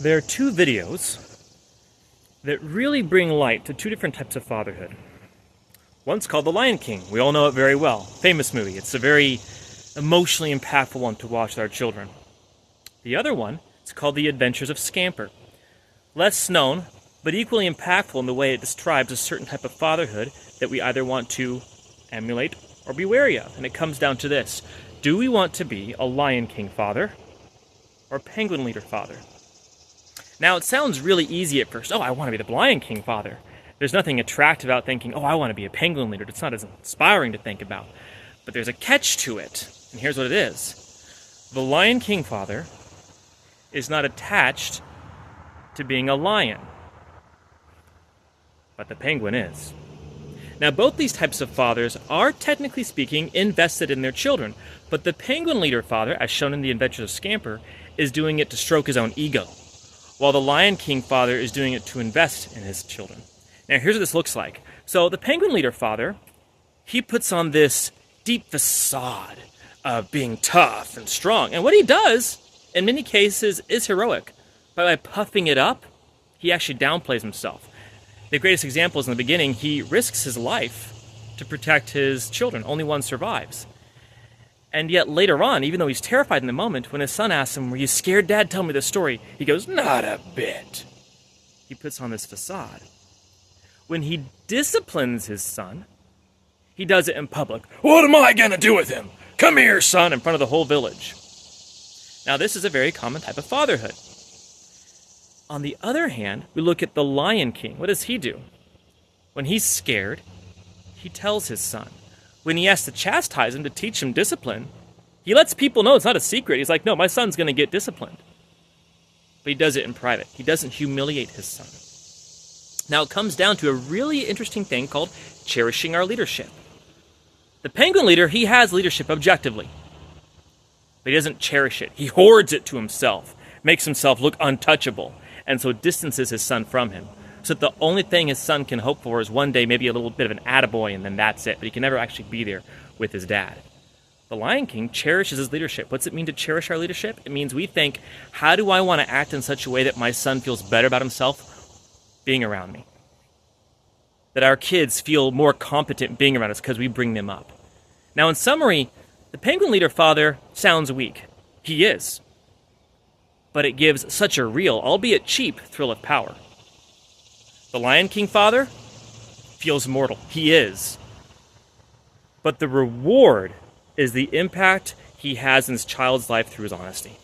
There are two videos that really bring light to two different types of fatherhood. One's called The Lion King. We all know it very well. Famous movie. It's a very emotionally impactful one to watch with our children. The other one is called The Adventures of Scamper. Less known, but equally impactful in the way it describes a certain type of fatherhood that we either want to emulate or be wary of. And it comes down to this. Do we want to be a Lion King father or Penguin Leader father? Now, it sounds really easy at first. Oh, I want to be the Lion King father. There's nothing attractive about thinking, oh, I want to be a Penguin Leader. It's not as inspiring to think about. But there's a catch to it, and here's what it is. The Lion King father is not attached to being a lion, but the penguin is. Now, both these types of fathers are, technically speaking, invested in their children, but the Penguin Leader father, as shown in The Adventures of Scamper, is doing it to stroke his own ego, while the Lion King father is doing it to invest in his children. Now, here's what this looks like. So the Penguin Leader father, he puts on this deep facade of being tough and strong. And what he does, in many cases, is heroic. But by puffing it up, he actually downplays himself. The greatest example is in the beginning, he risks his life to protect his children. Only one survives. And yet later on, even though he's terrified in the moment, when his son asks him, were you scared, Dad? Tell me the story. He goes, not a bit. He puts on this facade. When he disciplines his son, he does it in public. What am I going to do with him? Come here, son, in front of the whole village. Now, this is a very common type of fatherhood. On the other hand, we look at the Lion King. What does he do? When he's scared, he tells his son. When he has to chastise him to teach him discipline, he lets people know it's not a secret. He's like, no, my son's going to get disciplined. But he does it in private. He doesn't humiliate his son. Now, it comes down to a really interesting thing called cherishing our leadership. The Penguin Leader, he has leadership objectively, but he doesn't cherish it. He hoards it to himself, makes himself look untouchable, and so distances his son from him. So that the only thing his son can hope for is one day maybe a little bit of an attaboy, and then that's it. But he can never actually be there with his dad. The Lion King cherishes his leadership. What's it mean to cherish our leadership? It means we think, how do I want to act in such a way that my son feels better about himself being around me? That our kids feel more competent being around us because we bring them up. Now, in summary, the Penguin Leader father sounds weak. He is. But it gives such a real, albeit cheap, thrill of power. The Lion King father feels mortal. He is. But the reward is the impact he has in his child's life through his honesty.